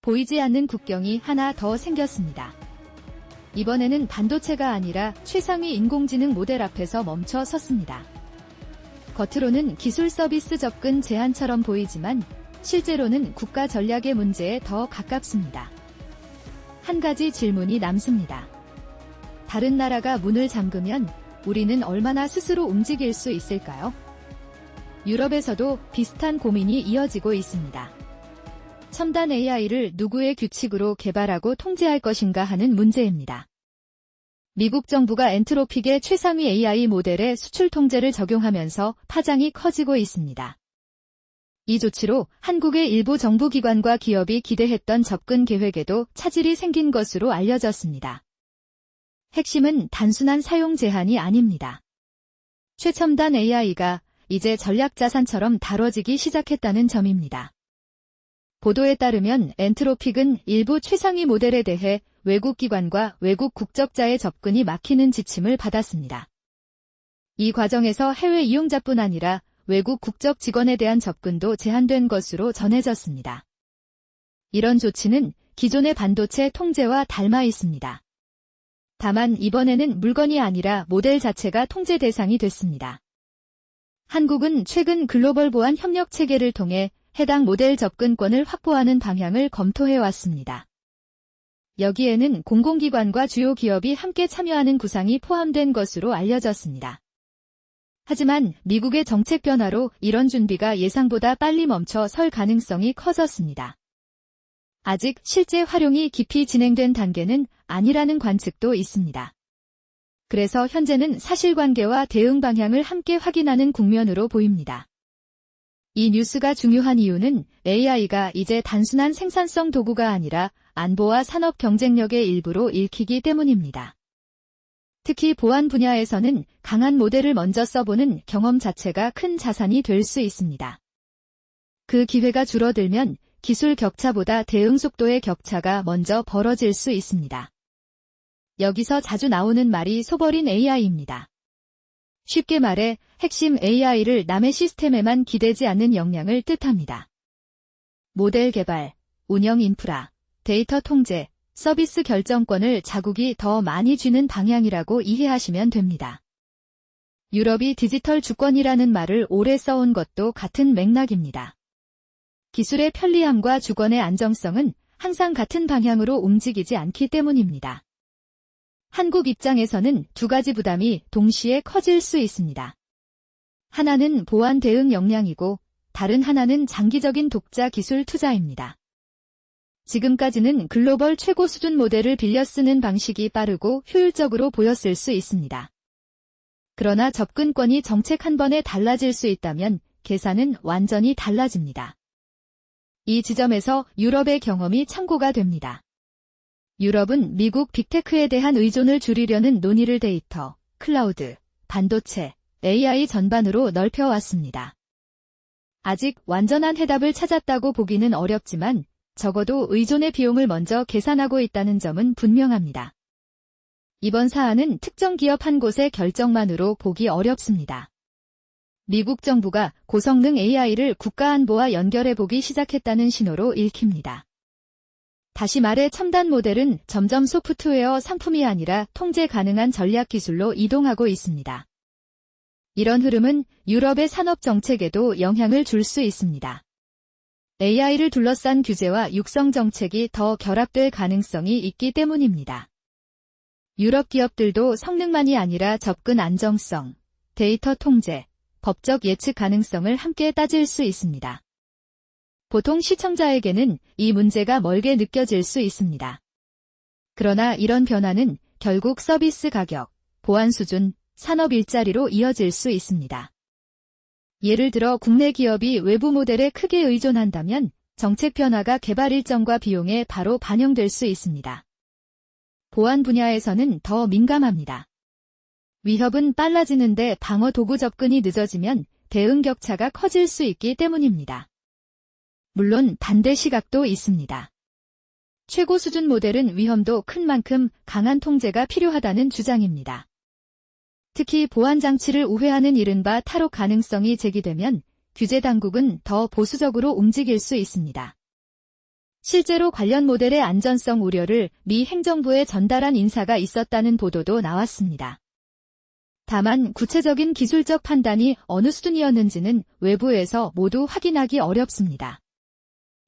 보이지 않는 국경이 하나 더 생겼습니다. 이번에는 반도체가 아니라 최상위 인공지능 모델 앞에서 멈춰 섰습니다. 겉으로는 기술 서비스 접근 제한처럼 보이지만 실제로는 국가 전략의 문제에 더 가깝습니다. 한 가지 질문이 남습니다. 다른 나라가 문을 잠그면 우리는 얼마나 스스로 움직일 수 있을까요? 유럽에서도 비슷한 고민이 이어지고 있습니다. 첨단 AI를 누구의 규칙으로 개발하고 통제할 것인가 하는 문제입니다. 미국 정부가 엔트로픽의 최상위 AI 모델에 수출 통제를 적용하면서 파장이 커지고 있습니다. 이 조치로 한국의 일부 정부기관과 기업이 기대했던 접근 계획에도 차질이 생긴 것으로 알려졌습니다. 핵심은 단순한 사용 제한이 아닙니다. 최첨단 AI가 이제 전략자산처럼 다뤄지기 시작했다는 점입니다. 보도에 따르면 엔트로픽은 일부 최상위 모델에 대해 외국 기관과 외국 국적자의 접근이 막히는 지침을 받았습니다. 이 과정에서 해외 이용자뿐 아니라 외국 국적 직원에 대한 접근도 제한된 것으로 전해졌습니다. 이런 조치는 기존의 반도체 통제와 닮아 있습니다. 다만 이번에는 물건이 아니라 모델 자체가 통제 대상이 됐습니다. 한국은 최근 글로벌 보안 협력 체계를 통해 해당 모델 접근권을 확보하는 방향을 검토해왔습니다. 여기에는 공공기관과 주요 기업이 함께 참여하는 구상이 포함된 것으로 알려졌습니다. 하지만 미국의 정책 변화로 이런 준비가 예상보다 빨리 멈춰 설 가능성이 커졌습니다. 아직 실제 활용이 깊이 진행된 단계는 아니라는 관측도 있습니다. 그래서 현재는 사실관계와 대응 방향을 함께 확인하는 국면으로 보입니다. 이 뉴스가 중요한 이유는 AI가 이제 단순한 생산성 도구가 아니라 안보와 산업 경쟁력의 일부로 읽히기 때문입니다. 특히 보안 분야에서는 강한 모델을 먼저 써보는 경험 자체가 큰 자산이 될 수 있습니다. 그 기회가 줄어들면 기술 격차보다 대응 속도의 격차가 먼저 벌어질 수 있습니다. 여기서 자주 나오는 말이 소버린 AI입니다. 쉽게 말해 핵심 AI를 남의 시스템에만 기대지 않는 역량을 뜻합니다. 모델 개발, 운영 인프라, 데이터 통제, 서비스 결정권을 자국이 더 많이 쥐는 방향이라고 이해하시면 됩니다. 유럽이 디지털 주권이라는 말을 오래 써온 것도 같은 맥락입니다. 기술의 편리함과 주권의 안정성은 항상 같은 방향으로 움직이지 않기 때문입니다. 한국 입장에서는 두 가지 부담이 동시에 커질 수 있습니다. 하나는 보안 대응 역량이고 다른 하나는 장기적인 독자 기술 투자입니다. 지금까지는 글로벌 최고 수준 모델을 빌려 쓰는 방식이 빠르고 효율적으로 보였을 수 있습니다. 그러나 접근권이 정책 한 번에 달라질 수 있다면 계산은 완전히 달라집니다. 이 지점에서 유럽의 경험이 참고가 됩니다. 유럽은 미국 빅테크에 대한 의존을 줄이려는 논의를 데이터, 클라우드, 반도체, AI 전반으로 넓혀왔습니다. 아직 완전한 해답을 찾았다고 보기는 어렵지만 적어도 의존의 비용을 먼저 계산하고 있다는 점은 분명합니다. 이번 사안은 특정 기업 한 곳의 결정만으로 보기 어렵습니다. 미국 정부가 고성능 AI를 국가 안보와 연결해보기 시작했다는 신호로 읽힙니다. 다시 말해 첨단 모델은 점점 소프트웨어 상품이 아니라 통제 가능한 전략 기술로 이동하고 있습니다. 이런 흐름은 유럽의 산업 정책에도 영향을 줄 수 있습니다. AI를 둘러싼 규제와 육성 정책이 더 결합될 가능성이 있기 때문입니다. 유럽 기업들도 성능만이 아니라 접근 안정성, 데이터 통제, 법적 예측 가능성을 함께 따질 수 있습니다. 보통 시청자에게는 이 문제가 멀게 느껴질 수 있습니다. 그러나 이런 변화는 결국 서비스 가격, 보안 수준, 산업 일자리로 이어질 수 있습니다. 예를 들어 국내 기업이 외부 모델에 크게 의존한다면 정책 변화가 개발 일정과 비용에 바로 반영될 수 있습니다. 보안 분야에서는 더 민감합니다. 위협은 빨라지는데 방어 도구 접근이 늦어지면 대응 격차가 커질 수 있기 때문입니다. 물론 반대 시각도 있습니다. 최고 수준 모델은 위험도 큰 만큼 강한 통제가 필요하다는 주장입니다. 특히 보안 장치를 우회하는 이른바 탈옥 가능성이 제기되면 규제 당국은 더 보수적으로 움직일 수 있습니다. 실제로 관련 모델의 안전성 우려를 미 행정부에 전달한 인사가 있었다는 보도도 나왔습니다. 다만 구체적인 기술적 판단이 어느 수준이었는지는 외부에서 모두 확인하기 어렵습니다.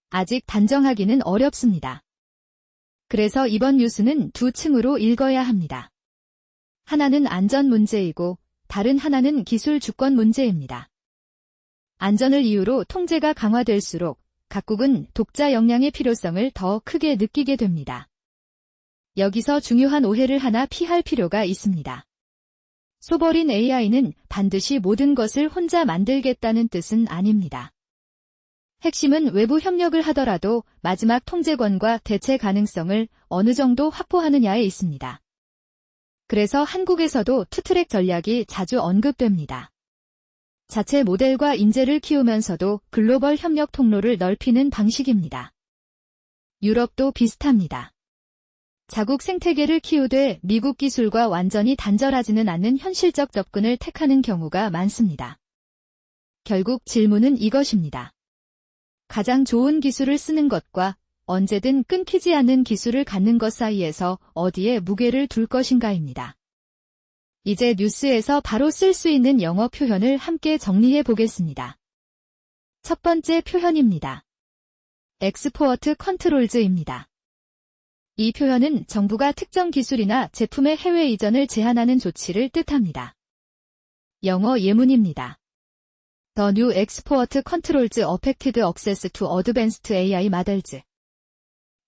아직 단정하기는 어렵습니다. 그래서 이번 뉴스는 두 층으로 읽어야 합니다. 하나는 안전 문제이고 다른 하나는 기술 주권 문제입니다. 안전을 이유로 통제가 강화될수록 각국은 독자 역량의 필요성을 더 크게 느끼게 됩니다. 여기서 중요한 오해를 하나 피할 필요가 있습니다. 소버린 AI는 반드시 모든 것을 혼자 만들겠다는 뜻은 아닙니다. 핵심은 외부 협력을 하더라도 마지막 통제권과 대체 가능성을 어느 정도 확보하느냐에 있습니다. 그래서 한국에서도 투트랙 전략이 자주 언급됩니다. 자체 모델과 인재를 키우면서도 글로벌 협력 통로를 넓히는 방식입니다. 유럽도 비슷합니다. 자국 생태계를 키우되 미국 기술과 완전히 단절하지는 않는 현실적 접근을 택하는 경우가 많습니다. 결국 질문은 이것입니다. 가장 좋은 기술을 쓰는 것과 언제든 끊기지 않는 기술을 갖는 것 사이에서 어디에 무게를 둘 것인가입니다. 이제 뉴스에서 바로 쓸 수 있는 영어 표현을 함께 정리해 보겠습니다. 첫 번째 표현입니다. Export Controls입니다. 이 표현은 정부가 특정 기술이나 제품의 해외 이전을 제한하는 조치를 뜻합니다. 영어 예문입니다. The new export controls affected access to advanced AI models.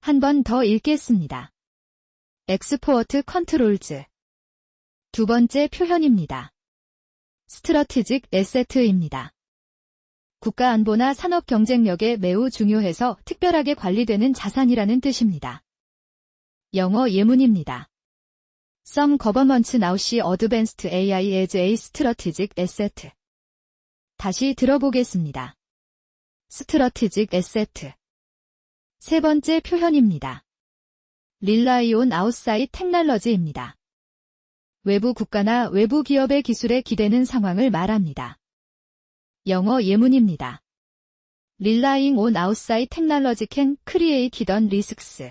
한 번 더 읽겠습니다. Export controls. 두 번째 표현입니다. Strategic asset입니다. 국가 안보나 산업 경쟁력에 매우 중요해서 특별하게 관리되는 자산이라는 뜻입니다. 영어 예문입니다. Some governments now see advanced AI as a strategic asset. 다시 들어보겠습니다. Strategic asset. 세 번째 표현입니다. Rely on outside technology입니다. 외부 국가나 외부 기업의 기술에 기대는 상황을 말합니다. 영어 예문입니다. Relying on outside technology can create hidden risks.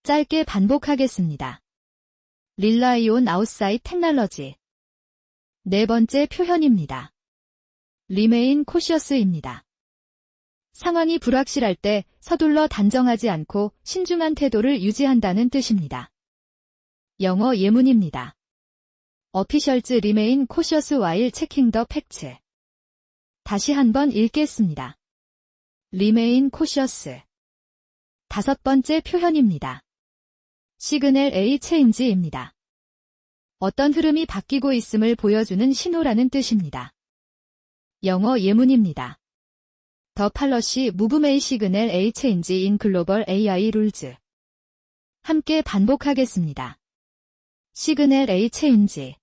짧게 반복하겠습니다. Rely on outside technology. 네 번째 표현입니다. Remain cautious입니다. 상황이 불확실할 때 서둘러 단정하지 않고 신중한 태도를 유지한다는 뜻입니다. 영어 예문입니다. Officials remain cautious while checking the facts. 다시 한번 읽겠습니다. Remain cautious. 다섯 번째 표현입니다. Signal a change입니다. 어떤 흐름이 바뀌고 있음을 보여주는 신호라는 뜻입니다. 영어 예문입니다. The policy move may signal a change in global AI rules. 함께 반복하겠습니다. Signal a change.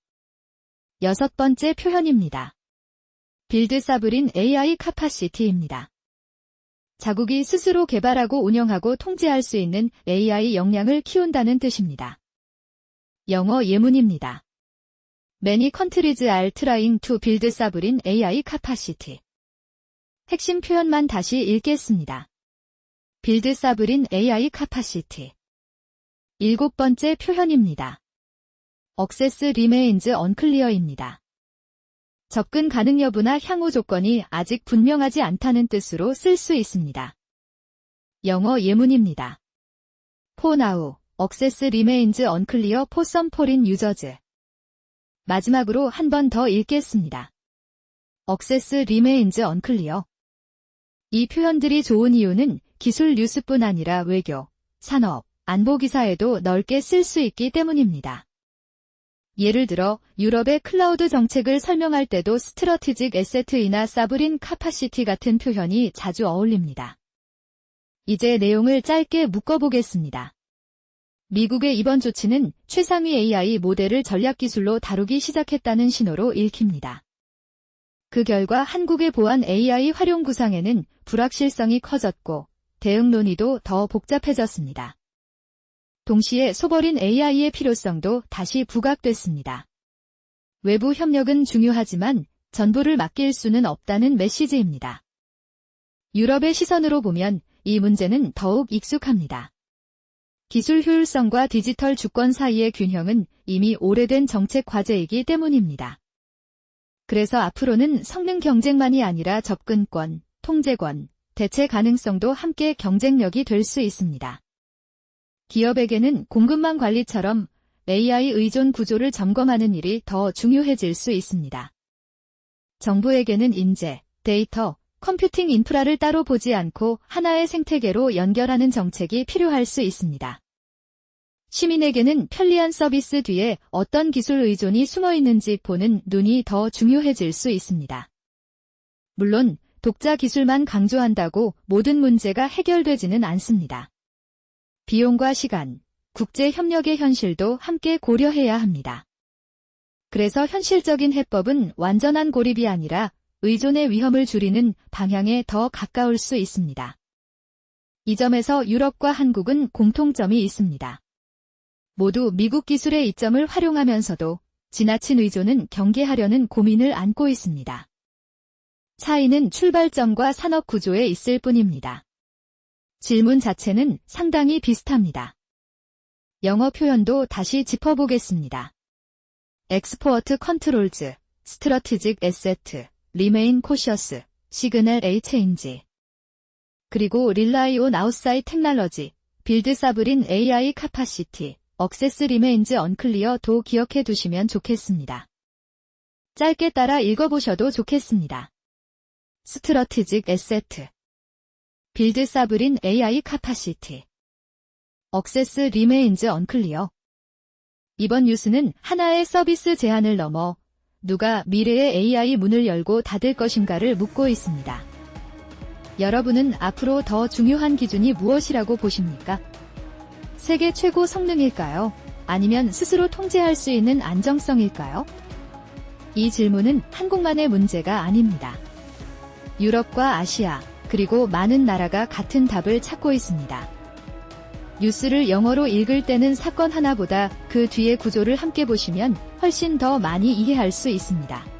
여섯 번째 표현입니다. Build sovereign AI capacity입니다. 자국이 스스로 개발하고 운영하고 통제할 수 있는 AI 역량을 키운다는 뜻입니다. 영어 예문입니다. Many countries are trying to build sovereign AI capacity. 핵심 표현만 다시 읽겠습니다. Build sovereign AI capacity. 일곱 번째 표현입니다. Access remains unclear입니다. 접근 가능 여부나 향후 조건이 아직 분명하지 않다는 뜻으로 쓸 수 있습니다. 영어 예문입니다. For now, access remains unclear for some foreign users. 마지막으로 한 번 더 읽겠습니다. Access remains unclear. 이 표현들이 좋은 이유는 기술 뉴스뿐 아니라 외교, 산업, 안보 기사에도 넓게 쓸 수 있기 때문입니다. 예를 들어 유럽의 클라우드 정책을 설명할 때도 스트러티직 에세트이나 사브린 카파시티 같은 표현이 자주 어울립니다. 이제 내용을 짧게 묶어보겠습니다. 미국의 이번 조치는 최상위 AI 모델을 전략기술로 다루기 시작했다는 신호로 읽힙니다. 그 결과 한국의 보안 AI 활용 구상에는 불확실성이 커졌고 대응 논의도 더 복잡해졌습니다. 동시에 소버린 AI의 필요성도 다시 부각됐습니다. 외부 협력은 중요하지만 전부를 맡길 수는 없다는 메시지입니다. 유럽의 시선으로 보면 이 문제는 더욱 익숙합니다. 기술 효율성과 디지털 주권 사이의 균형은 이미 오래된 정책 과제이기 때문입니다. 그래서 앞으로는 성능 경쟁만이 아니라 접근권, 통제권, 대체 가능성도 함께 경쟁력이 될 수 있습니다. 기업에게는 공급망 관리처럼 AI 의존 구조를 점검하는 일이 더 중요해질 수 있습니다. 정부에게는 인재, 데이터, 컴퓨팅 인프라를 따로 보지 않고 하나의 생태계로 연결하는 정책이 필요할 수 있습니다. 시민에게는 편리한 서비스 뒤에 어떤 기술 의존이 숨어 있는지 보는 눈이 더 중요해질 수 있습니다. 물론 독자 기술만 강조한다고 모든 문제가 해결되지는 않습니다. 비용과 시간, 국제 협력의 현실도 함께 고려해야 합니다. 그래서 현실적인 해법은 완전한 고립이 아니라 의존의 위험을 줄이는 방향에 더 가까울 수 있습니다. 이 점에서 유럽과 한국은 공통점이 있습니다. 모두 미국 기술의 이점을 활용하면서도 지나친 의존은 경계하려는 고민을 안고 있습니다. 차이는 출발점과 산업 구조에 있을 뿐입니다. 질문 자체는 상당히 비슷합니다. 영어 표현도 다시 짚어보겠습니다. Export Controls, Strategic Asset, Remain Cautious, Signal A Change. 그리고 Rely on Outside Technology, Build Sovereign AI Capacity, Access Remains Unclear도 기억해 두시면 좋겠습니다. 짧게 따라 읽어보셔도 좋겠습니다. Strategic Asset, Build Sovereign AI Capacity, Access Remains Unclear. 이번 뉴스는 하나의 서비스 제한을 넘어 누가 미래의 AI 문을 열고 닫을 것인가를 묻고 있습니다. 여러분은 앞으로 더 중요한 기준이 무엇이라고 보십니까? 세계 최고 성능일까요? 아니면 스스로 통제할 수 있는 안정성일까요? 이 질문은 한국만의 문제가 아닙니다. 유럽과 아시아, 그리고 많은 나라가 같은 답을 찾고 있습니다. 뉴스를 영어로 읽을 때는 사건 하나보다 그 뒤의 구조를 함께 보시면 훨씬 더 많이 이해할 수 있습니다.